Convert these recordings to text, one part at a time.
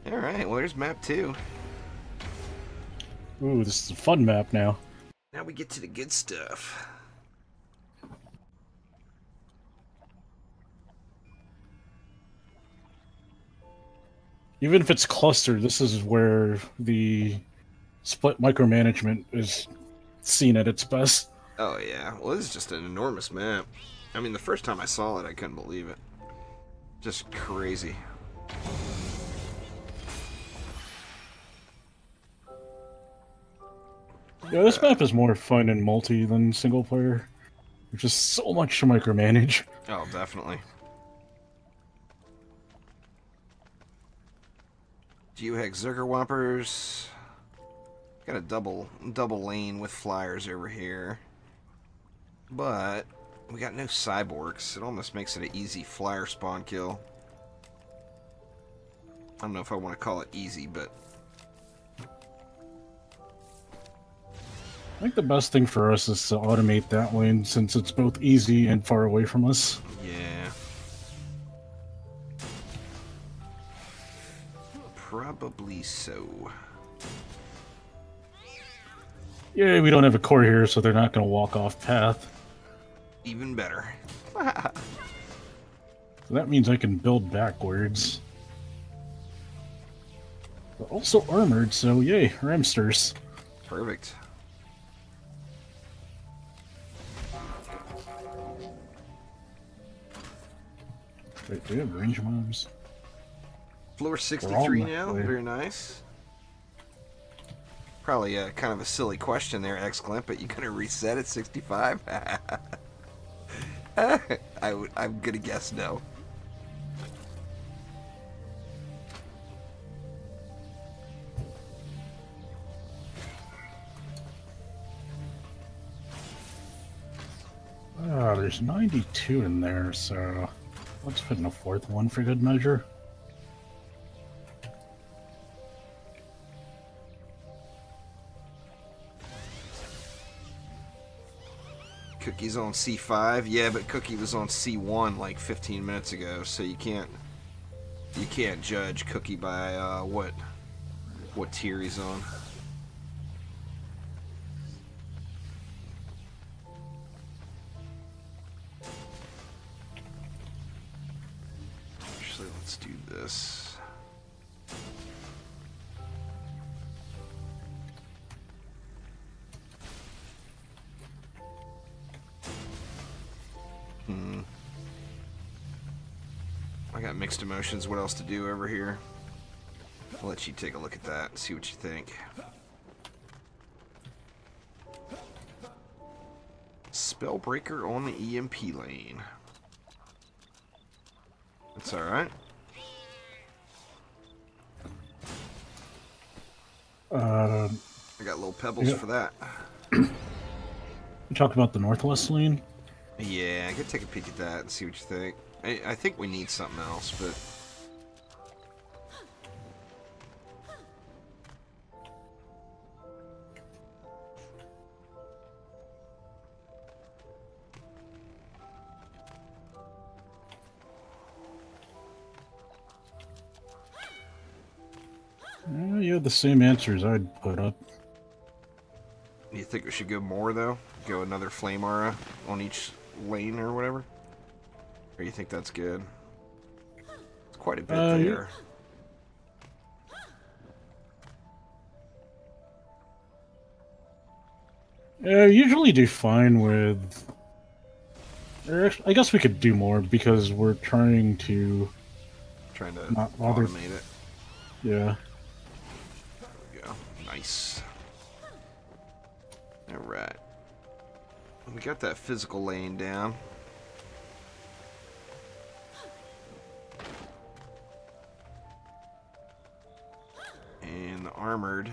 Alright, well there's map 2. Ooh, this is a fun map now. Now we get to the good stuff. Even if it's clustered, this is where the split micromanagement is seen at its best. Oh yeah, well this is just an enormous map. I mean, the first time I saw it, I couldn't believe it. Just crazy. Yeah, this map is more fun in multi than single player. There's just so much to micromanage. Oh, definitely. Geohex Zerker Whoppers. Got a double lane with flyers over here. But we got no cyborgs. It almost makes it an easy flyer spawn kill. I don't know if I want to call it easy, but I think the best thing for us is to automate that lane since it's both easy and far away from us. yeah. Probably so. Yeah, we don't have a core here, so they're not going to walk off path. Even better. So that means I can build backwards. But also armored, so yay, Ramsters. Perfect. Wait, do we have range mobs? Floor 63 now. Very nice. Probably kind of a silly question there, X-Glimp, but you gonna reset at 65? I'm gonna guess no. Ah, there's 92 in there, so let's put in a fourth one for good measure. Cookie's on C5. Yeah, but Cookie was on C1 like 15 minutes ago, so you can't judge Cookie by what tier he's on. Actually, let's do this. I got mixed emotions. What else to do over here? I'll let you take a look at that and see what you think. Spellbreaker on the EMP lane. That's alright. I got little pebbles for that. We talked about the northwest lane. Yeah, I could take a peek at that and see what you think. I think we need something else, but... You had the same answers I'd put up. You think we should go more, though? Go another flame aura on each lane or whatever? Or you think that's good? It's quite a bit there. Yeah, usually do fine with... I guess we could do more because we're trying to not automate it. Yeah. There we go. Nice. Alright. We got that physical lane down. And the armored.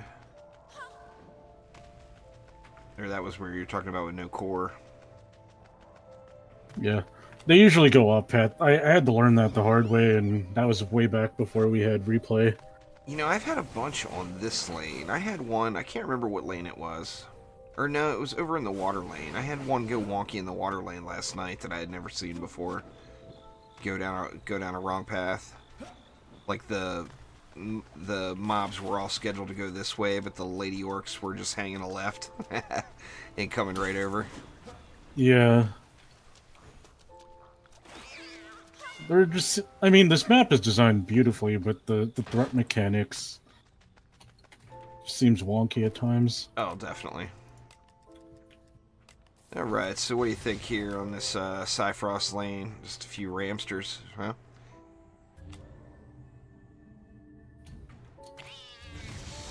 Or that was where you're talking about with no core. Yeah. They usually go up, Pat. I had to learn that the hard way, and that was way back before we had replay. You know, I've had a bunch on this lane. I had one, I can't remember what lane it was. Or no, it was over in the water lane. I had one go wonky in the water lane last night that I had never seen before. Go down a wrong path. Like the the mobs were all scheduled to go this way, but the lady orcs were just hanging a left and coming right over. Yeah. They're just... I mean, this map is designed beautifully, but the threat mechanics seems wonky at times. Oh, definitely. Alright, so what do you think here on this Cyfrost lane? Just a few ramsters, huh?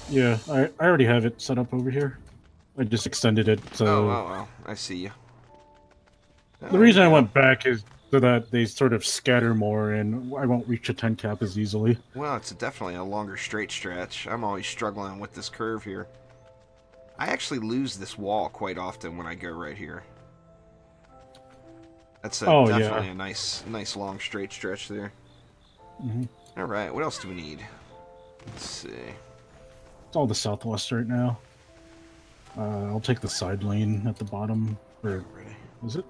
Yeah, I already have it set up over here. I just extended it, so... Oh, I see you. The reason I went back is so that they sort of scatter more and I won't reach a 10 cap as easily. Well, it's definitely a longer straight stretch. I'm always struggling with this curve here. I actually lose this wall quite often when I go right here. That's definitely a nice long straight stretch there. Mm-hmm. Alright, what else do we need? Let's see. It's all the southwest right now. I'll take the side lane at the bottom. Or is it?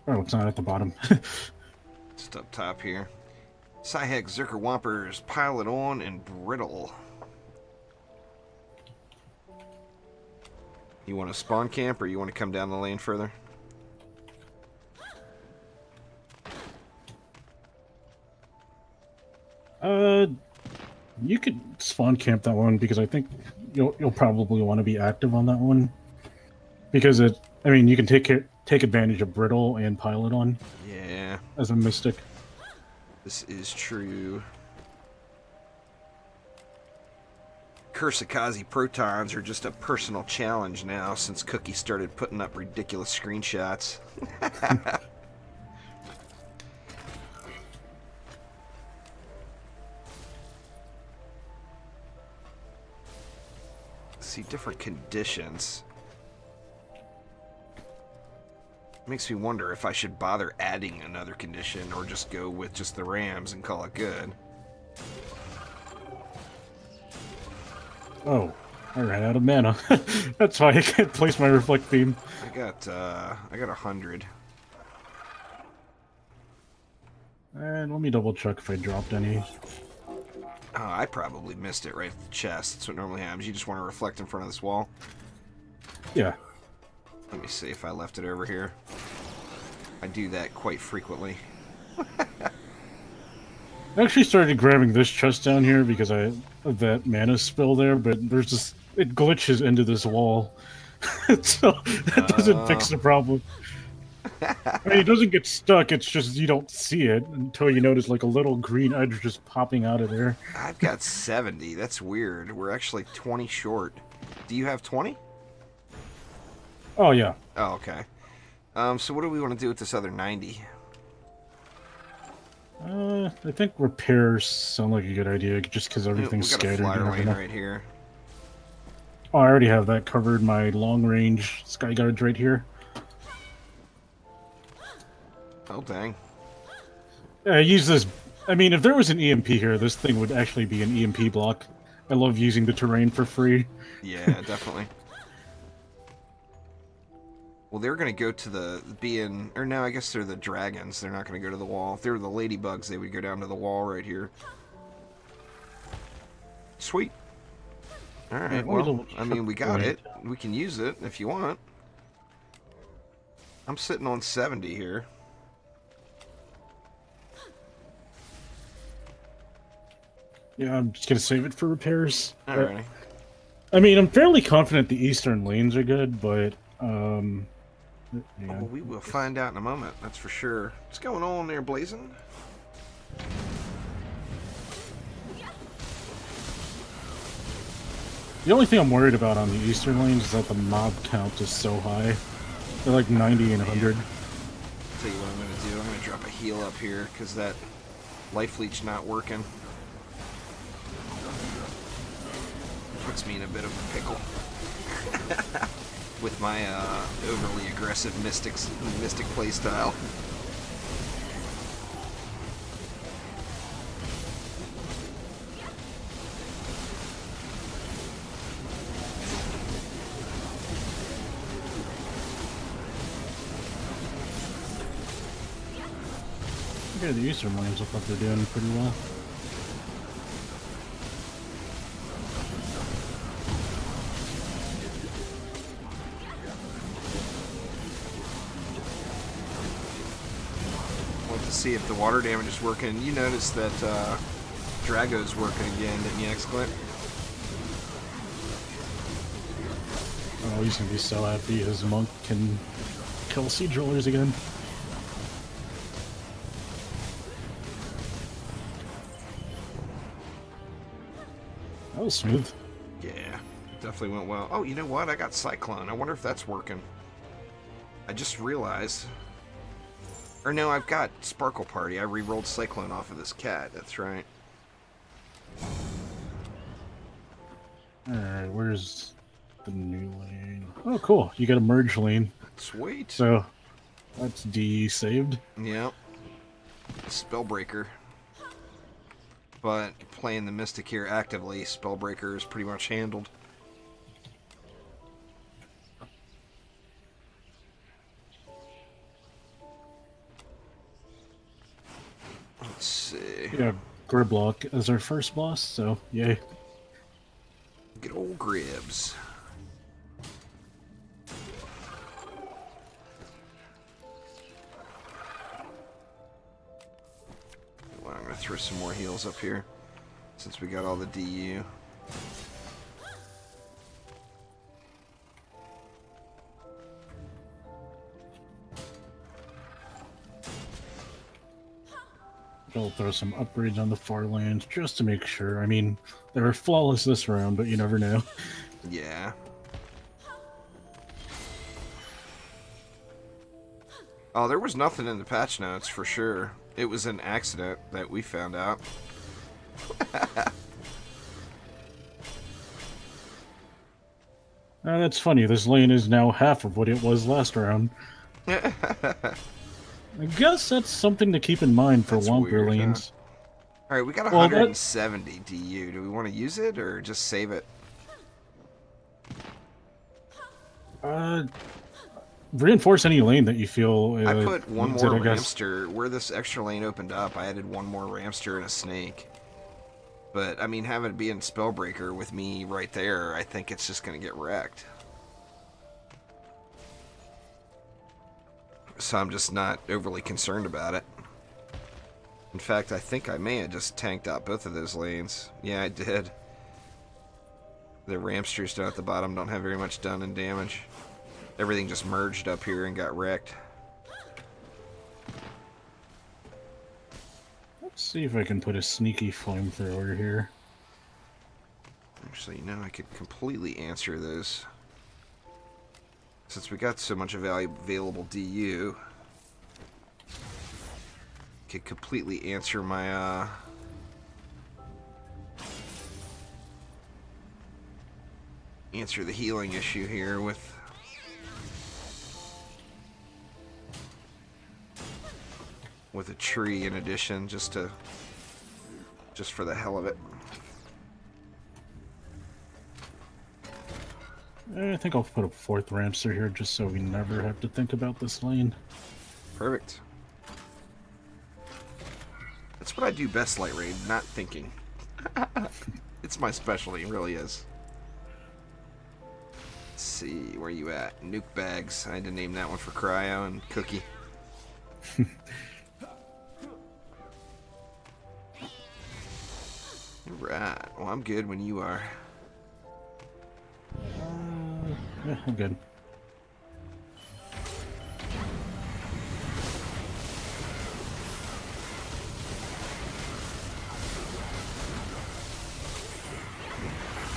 Oh, it's not at the bottom. Just up top here. Psyhex Zerker Whompers, pile it on, and brittle. You want to spawn camp, or you want to come down the lane further? You could spawn camp that one because I think you'll probably want to be active on that one. Because I mean, you can take advantage of brittle and pile it on. Yeah. As a mystic. This is true. Kursakazi protons are just a personal challenge now since Cookie started putting up ridiculous screenshots. See, different conditions. Makes me wonder if I should bother adding another condition or just go with just the Rams and call it good. Oh, I ran out of mana. That's why I can't place my reflect beam. I got 100. And let me double check if I dropped any. Oh, I probably missed it right at the chest. That's what normally happens. You just want to reflect in front of this wall. Yeah. Let me see if I left it over here. I do that quite frequently. I actually started grabbing this chest down here because of that mana spill there, but there's just... it glitches into this wall. So that doesn't fix the problem. I mean, it doesn't get stuck, it's just you don't see it until you notice like a little green edge just popping out of there. I've got 70. That's weird. We're actually 20 short. Do you have 20? Oh, yeah. Oh, okay. So what do we want to do with this other 90? I think repairs sound like a good idea, just because everything's scattered. We got a flyer lane right here. Oh, I already have that covered. My long-range sky guards right here. Oh, dang. I use this... I mean, if there was an EMP here, this thing would actually be an EMP block. I love using the terrain for free. Yeah, definitely. Well, they're going to go to the or no, I guess they're the dragons. They're not going to go to the wall. If they were the ladybugs, they would go down to the wall right here. Sweet. Alright, well, I mean, we got it. We can use it if you want. I'm sitting on 70 here. Yeah, I'm just going to save it for repairs. Alrighty. I mean, I'm fairly confident the eastern lanes are good, but... Yeah. Well, we will find out in a moment, that's for sure. What's going on there, Blazing? The only thing I'm worried about on the eastern lanes is that the mob count is so high. They're like 90 and 100. I'll tell you what I'm going to do. I'm going to drop a heal up here, because that life leech not working. Puts me in a bit of a pickle. With my overly aggressive mystic playstyle. Yeah, the eastern lanes look like they're doing pretty well. see if the water damage is working. You noticed that Drago's working again, didn't you, X-Clint? Oh, he's gonna be so happy his monk can kill siege rollers again. That was smooth. Yeah, definitely went well. Oh, you know what? I got Cyclone. I wonder if that's working. I just realized. Or no, I've got Sparkle Party. I re-rolled Cyclone off of this cat. That's right. Alright, where's the new lane? Oh, cool. You got a merge lane. Sweet. So, that's D saved. Yep. Spellbreaker. But playing the Mystic here actively, Spellbreaker is pretty much handled. Let's see. Yeah, Griblock as our first boss, so yay. Good old Gribs. Well, I'm going to throw some more heals up here, since we got all the DU. I'll throw some upgrades on the far lands just to make sure. I mean, they were flawless this round, but you never know. Yeah. Oh, there was nothing in the patch notes for sure. It was an accident that we found out. That's funny. This lane is now half of what it was last round. I guess that's something to keep in mind for Womper lanes. Huh? Alright, we got 170 DU. Do we want to use it or just save it? Reinforce any lane that you feel. I put one more Ramster. Where this extra lane opened up, I added one more Ramster and a Snake. But, I mean, having it be in Spellbreaker with me right there, I think it's just going to get wrecked. So I'm just not overly concerned about it. In fact, I think I may have just tanked out both of those lanes. Yeah, I did. The Ramsters down at the bottom don't have very much done in damage. Everything just merged up here and got wrecked. Let's see if I can put a sneaky flamethrower here. Actually, you know, I could completely answer those. Since we got so much available DU, could completely answer my answer the healing issue here with a tree in addition, just for the hell of it. I think I'll put a fourth Ramster here just so we never have to think about this lane. Perfect. That's what I do best, Lightrayne, not thinking. It's my specialty, it really is. Let's see, where you at? Nuke Bags. I had to name that one for Cryo and Cookie. Alright, well, I'm good when you are. Yeah, I'm good.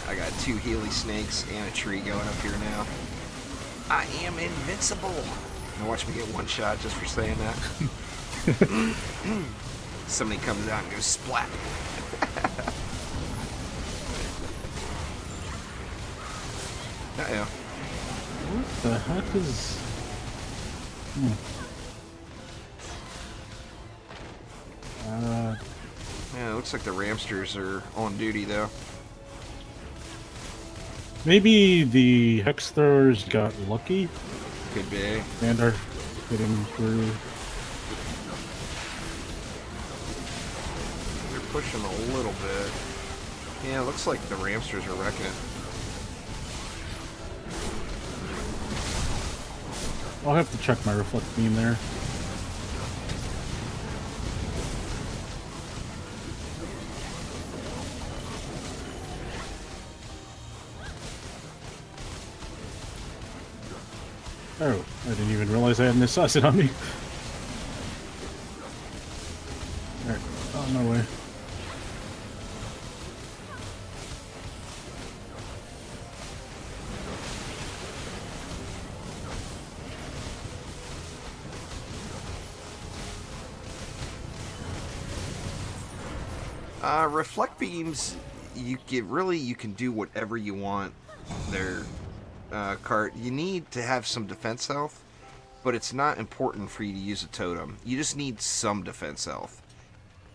I got 2 Healy Snakes and a tree going up here now. I am invincible. Now watch me get one shot just for saying that. Somebody comes out and goes splat. Uh-oh. What the heck is... Yeah, it looks like the Ramsters are on duty, though. Maybe the Hex Throwers got lucky? Could be. And are getting through. They're pushing a little bit. Yeah, it looks like the Ramsters are wrecking it. I'll have to check my reflect beam there. Oh, I didn't even realize I had an assassin on me. Alright, on my way. Reflect beams, you can do whatever you want. They're cart. You need to have some defense health, but it's not important for you to use a totem. You just need some defense health.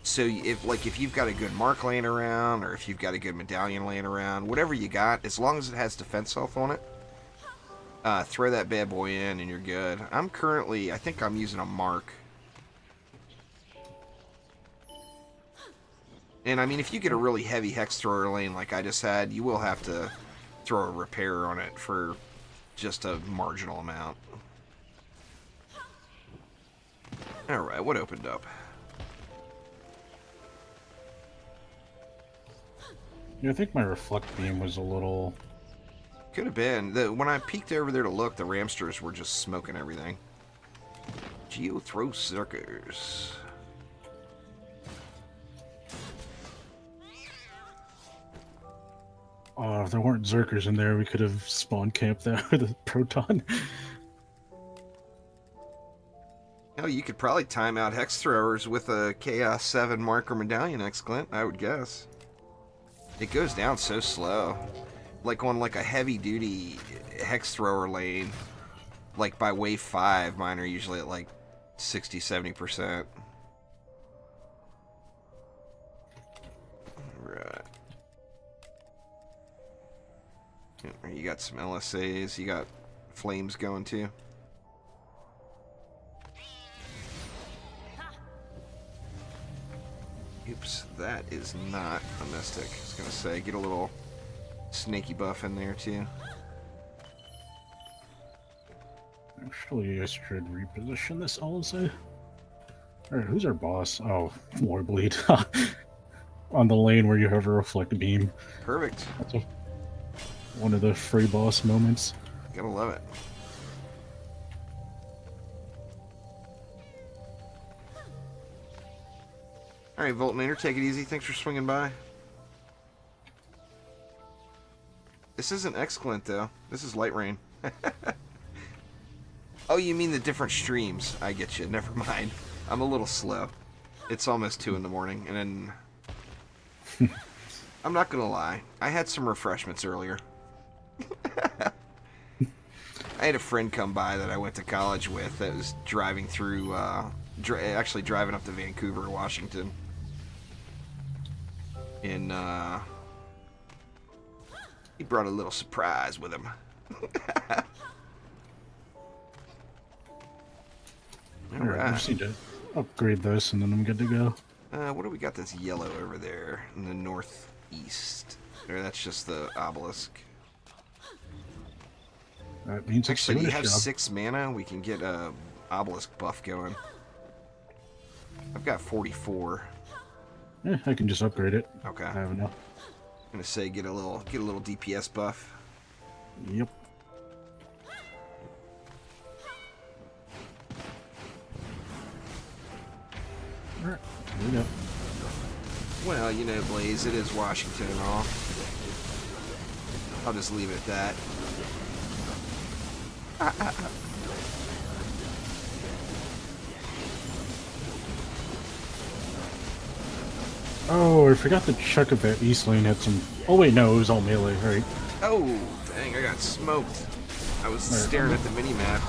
So if you've got a good mark laying around, or if you've got a good medallion laying around, whatever you got, as long as it has defense health on it, throw that bad boy in and you're good. I think I'm using a mark. And I mean, if you get a really heavy hex thrower lane like I just had, you will have to throw a repair on it for just a marginal amount. Alright, what opened up? Yeah, I think my reflect beam was a little... Could have been. When I peeked over there to look, the Ramsters were just smoking everything. Geothrow Circus. Oh, if there weren't Zerkers in there, we could have spawn camped that with a proton. No, you could probably time out hex throwers with a Chaos 7 marker medallion, Clint, I would guess. It goes down so slow. Like on a heavy duty hex thrower lane, like by wave 5, mine are usually at like 60-70%. Right. You got some LSAs, you got flames going too. Oops, that is not a mystic. I was gonna say, get a little snaky buff in there too. Actually, I should reposition this LSA. Alright, who's our boss? Oh, Warbleed. On the lane where you have a reflect beam. Perfect. That's one of the free boss moments. Gotta love it. Alright, Voltmaner, take it easy. Thanks for swinging by. This isn't Excellent, though. This is Lightrayne. Oh, you mean the different streams. I get you. Never mind. I'm a little slow. It's almost 2 in the morning, and then... I'm not gonna lie. I had some refreshments earlier. I had a friend come by that I went to college with that was driving through, actually driving up to Vancouver, Washington. And, he brought a little surprise with him. Alright, I just need to upgrade this and then I'm good to go. What do we got that's yellow over there in the northeast? Or that's just the obelisk. That means actually, you have 6 mana, we can get a obelisk buff going. I've got 44. Yeah, I can just upgrade it. Okay. I have enough. I'm gonna say get a little DPS buff. Yep. Alright, here we go. Well, you know, Blaze, it is Washington and all. I'll just leave it at that. Oh, I forgot the chuck of that East lane had some... Oh wait, no, it was all melee, right? Oh, dang, I got smoked. I was staring at the mini-map.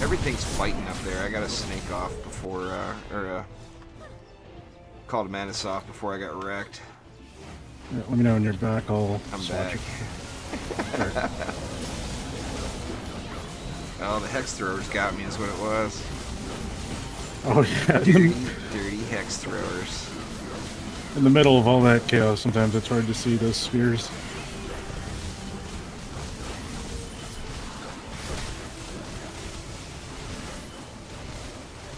Everything's fighting up there. I got a snake off before, called a Mantis off before I got wrecked. Yeah, let me know when you're back, I'm back. Oh, the hex throwers got me is what it was. Oh yeah. Dirty hex throwers. In the middle of all that chaos, sometimes it's hard to see those spheres.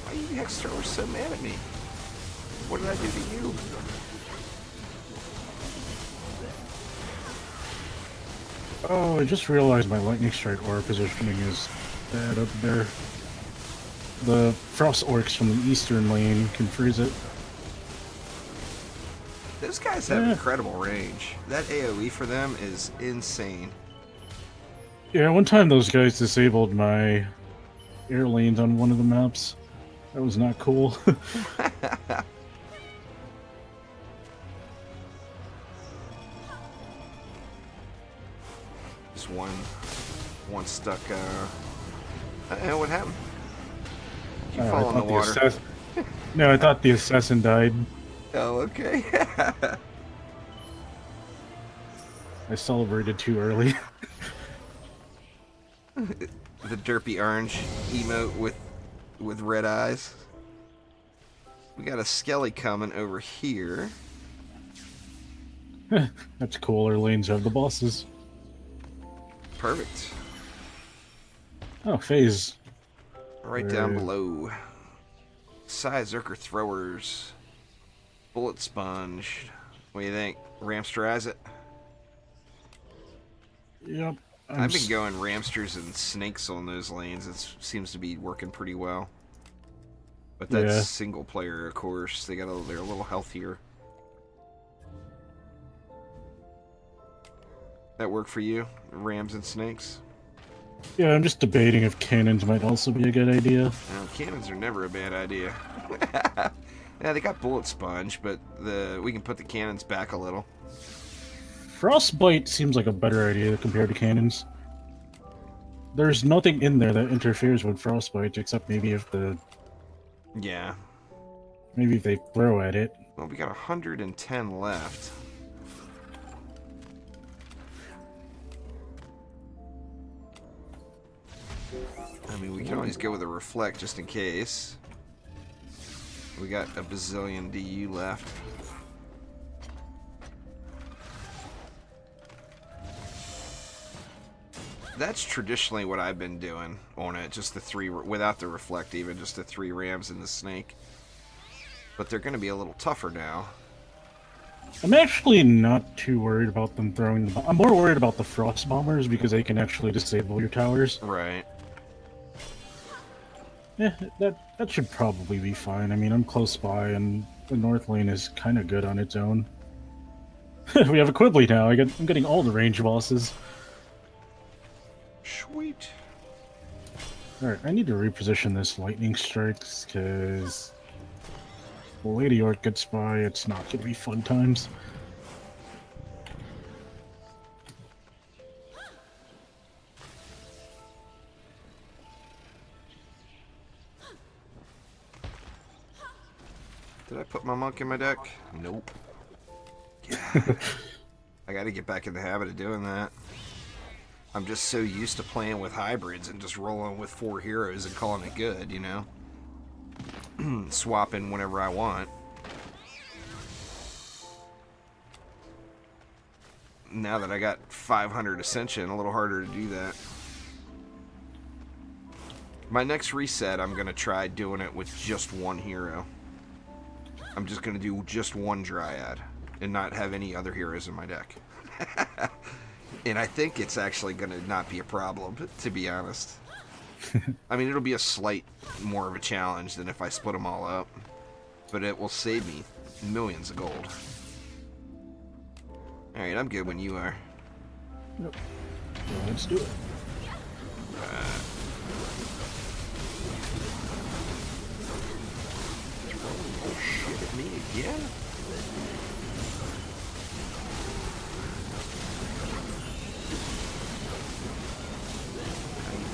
Why are you hex throwers so mad at me? What did I do to you? Oh, I just realized my lightning strike aura positioning is bad up there. The frost orcs from the eastern lane can freeze it. Those guys have incredible range. That AoE for them is insane. Yeah, one time those guys disabled my air lanes on one of the maps. That was not cool. Just one stuck. What happened? You fall in the water. No, I thought the assassin died. Oh, okay. I celebrated too early. The derpy orange emote with red eyes. We got a skelly coming over here. That's cool. Our lanes have the bosses. Perfect. Oh, phase. Right down below. Zerker throwers. Bullet sponge. What do you think? Ramsterize it? Yep. I've been going ramsters and snakes on those lanes. It seems to be working pretty well. But that's single player, of course. They're a little healthier. That work for you? Rams and snakes? Yeah, I'm just debating if cannons might also be a good idea. No, cannons are never a bad idea. Yeah, they got bullet sponge, but we can put the cannons back a little. Frostbite seems like a better idea compared to cannons. There's nothing in there that interferes with frostbite, except maybe if Yeah. Maybe if they throw at it. Well, we got 110 left. I mean, we can always go with a reflect just in case. We got a bazillion DU left. That's traditionally what I've been doing on it, just the 3, without the reflect even, just the 3 rams and the snake. But they're going to be a little tougher now. I'm actually not too worried about them throwing the I'm more worried about the frost bombers because they can actually disable your towers. Right. Yeah, that should probably be fine. I mean, I'm close by, and the north lane is kind of good on its own. We have a Quibbly now. I'm getting all the range bosses. Sweet. Alright, I need to reposition this lightning strikes, because Lady Orc gets by, it's not going to be fun times. Did I put my monk in my deck? Nope. Yeah. I gotta get back in the habit of doing that. I'm just so used to playing with hybrids and just rolling with 4 heroes and calling it good, you know? Swapping whenever I want. Now that I got 500 Ascension, a little harder to do that. My next reset, I'm gonna try doing it with just 1 hero. I'm just gonna do just 1 Dryad and not have any other heroes in my deck. And I think it's actually gonna not be a problem, to be honest. I mean, it'll be a slight more of a challenge than if I split them all up, but it will save me millions of gold. Alright, I'm good when you are. Yep. Well, let's do it. Oh shit at me again?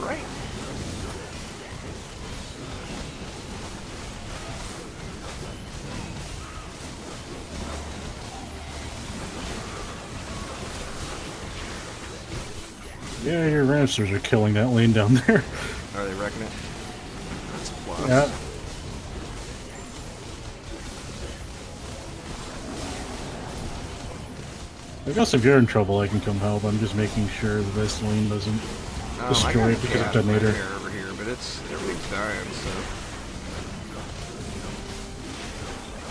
Right. Yeah, your Ramsters are killing that lane down there. Are they wrecking it? That's a plus. Yeah. I guess if you're in trouble, I can come help. I'm just making sure that this lane doesn't destroy it because of detonator. Over here, but everything's dying, so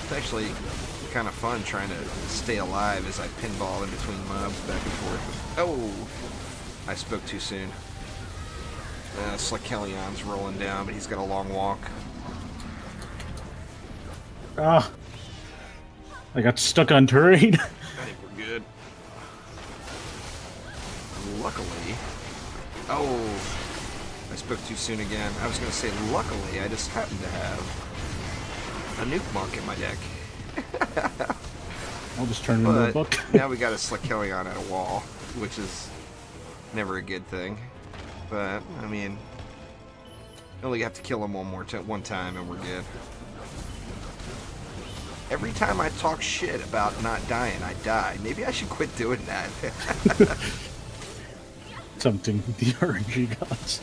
it's actually kind of fun trying to stay alive as I pinball in between mobs back and forth. Oh, I spoke too soon. Slakelyon's rolling down, but he's got a long walk. Ah! I got stuck on terrain. I think we're good. Luckily... Oh! I spoke too soon again. I was going to say, luckily, I just happen to have a nuke monk in my deck. I'll just turn it into a book. Now we got a Slakelion at a wall, which is never a good thing. But, I mean, only have to kill him one time and we're good. Every time I talk shit about not dying, I die. Maybe I should quit doing that. Tempting the RNG gods.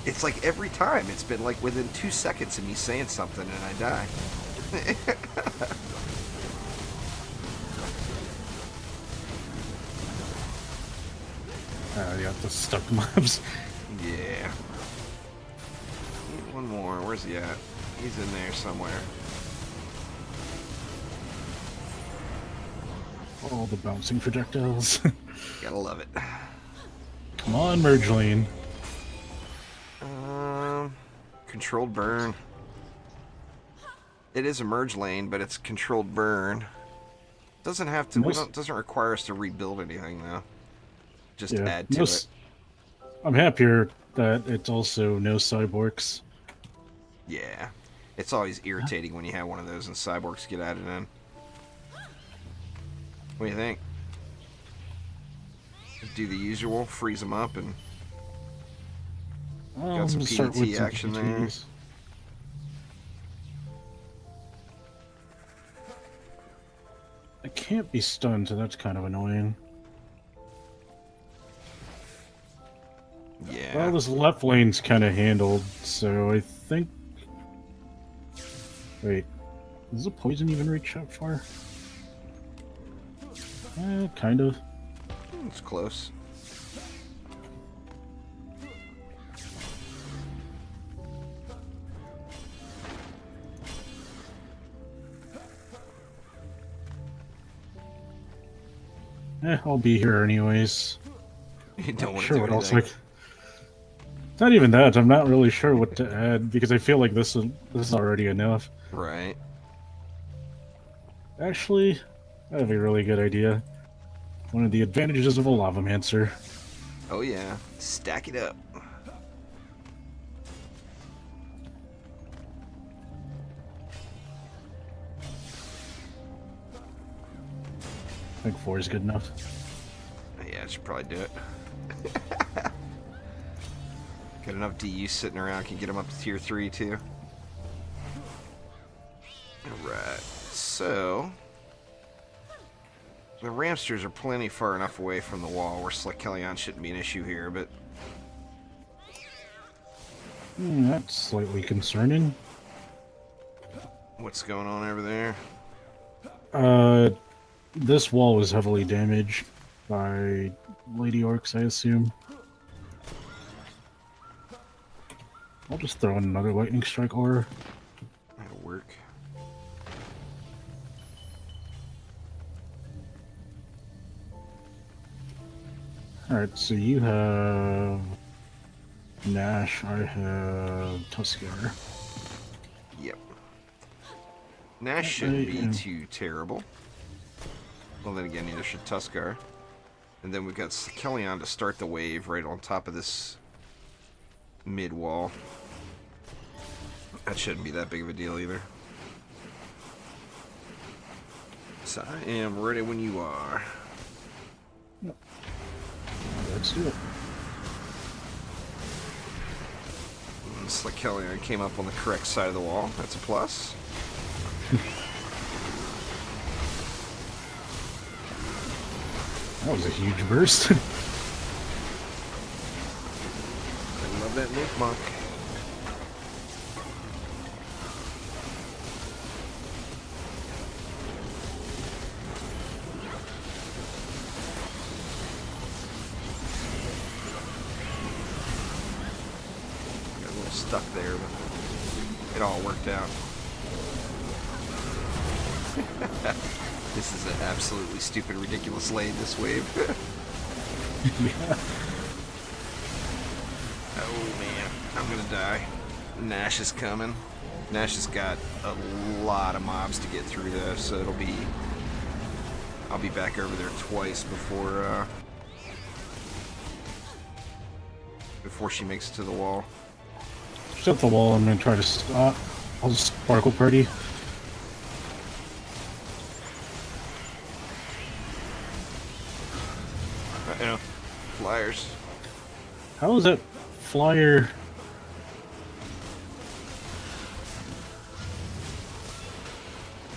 It's like every time. It's been like within 2 seconds of me saying something and I die. You got the stuck mobs. Yeah. Need one more. Where's he at? He's in there somewhere. All the bouncing projectiles. Gotta love it. Come on, merge lane. Controlled burn. It is a merge lane, but it's controlled burn. Doesn't have to. Doesn't require us to rebuild anything though. Just add to it. I'm happier that it's also no cyborgs. Yeah, it's always irritating when you have one of those and cyborgs get added in. What do you think? Do the usual, freeze them up, and got some PDT action there. I can't be stunned, so that's kind of annoying. Yeah. Well, this left lane's kind of handled, so I think... Wait, does the poison even reach that far? Kind of. It's close. I'll be here anyways. You don't want to sure do what anything. else, it's not even that. I'm not really sure what to add because I feel like this is already enough. Right. Actually, I have a really good idea. One of the advantages of a Lavamancer. Oh yeah, stack it up. I think 4 is good enough. Yeah, I should probably do it. Got enough DU sitting around, can get them up to tier 3 too. Alright, so... The Ramsters are plenty far enough away from the wall where Slakelion shouldn't be an issue here, but... That's slightly concerning. What's going on over there? This wall was heavily damaged by Lady Orcs, I assume. I'll just throw in another Lightning Strike Aura. That'll work. Alright, so you have Nash, I have Tuskar. Yep. Nash shouldn't be too terrible. Well, then again, neither should Tuskar. And then we've got Slakelion to start the wave right on top of this mid wall. That shouldn't be that big of a deal either. So I am ready when you are. Yep. Let's do it. Slakelion came up on the correct side of the wall. That's a plus. That was a huge burst. I love that nuke monk. Got a little stuck there, but it all worked out. This is an absolutely stupid, ridiculous lane, this wave. Yeah. Oh man, I'm gonna die. Nash is coming. Nash has got a lot of mobs to get through though, so I'll be back over there twice before she makes it to the wall. Shut the wall. I'm gonna try to stop. I'll just sparkle party. Flyers. How is that flyer?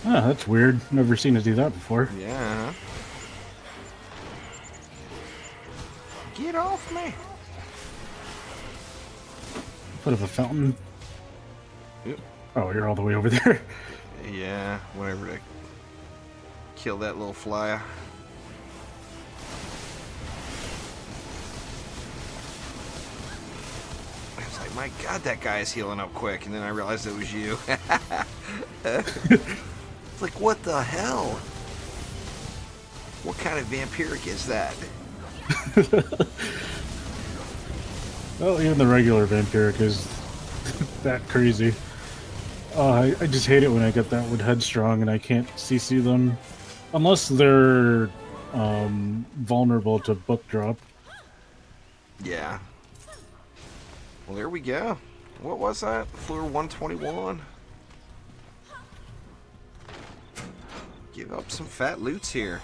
Ah, that's weird. Never seen it do that before. Yeah. Get off me. Foot of a fountain. Yep. Oh, you're all the way over there. Yeah, whatever to kill that little flyer. I was like, my god, that guy is healing up quick, and then I realized it was you. It's like, what the hell? What kind of vampiric is that? Well, even the regular vampiric is that crazy. I just hate it when I get that with headstrong and I can't CC them. Unless they're vulnerable to book drop. Yeah. Well, there we go. What was that? Floor 121. Give up some fat loots here.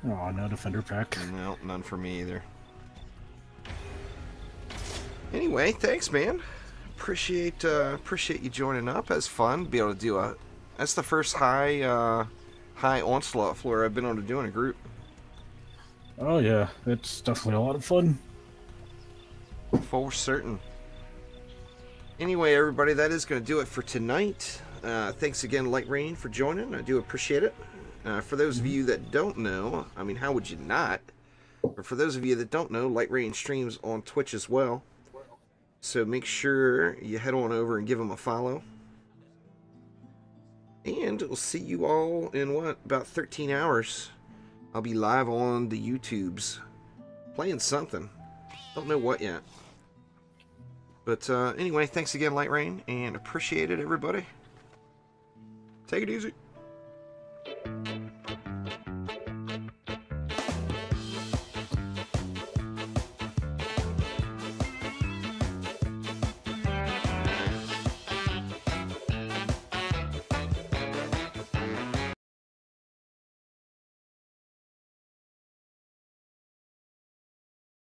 Oh, no defender pack. No, none for me either. Anyway, thanks, man. Appreciate you joining up. That's fun. Be able to do a. That's the first high onslaught floor I've been able to do in a group. Oh yeah, it's definitely a lot of fun. For certain. Anyway, everybody, that is going to do it for tonight. Thanks again, Lightrayne, for joining. I do appreciate it. For those of you that don't know, I mean, how would you not? But for those of you that don't know, Lightrayne streams on Twitch as well. So make sure you head on over and give him a follow. And we'll see you all in, what, about 13 hours. I'll be live on the YouTubes. Playing something. Don't know what yet. But anyway, thanks again, Lightrayne, and appreciate it, everybody. Take it easy.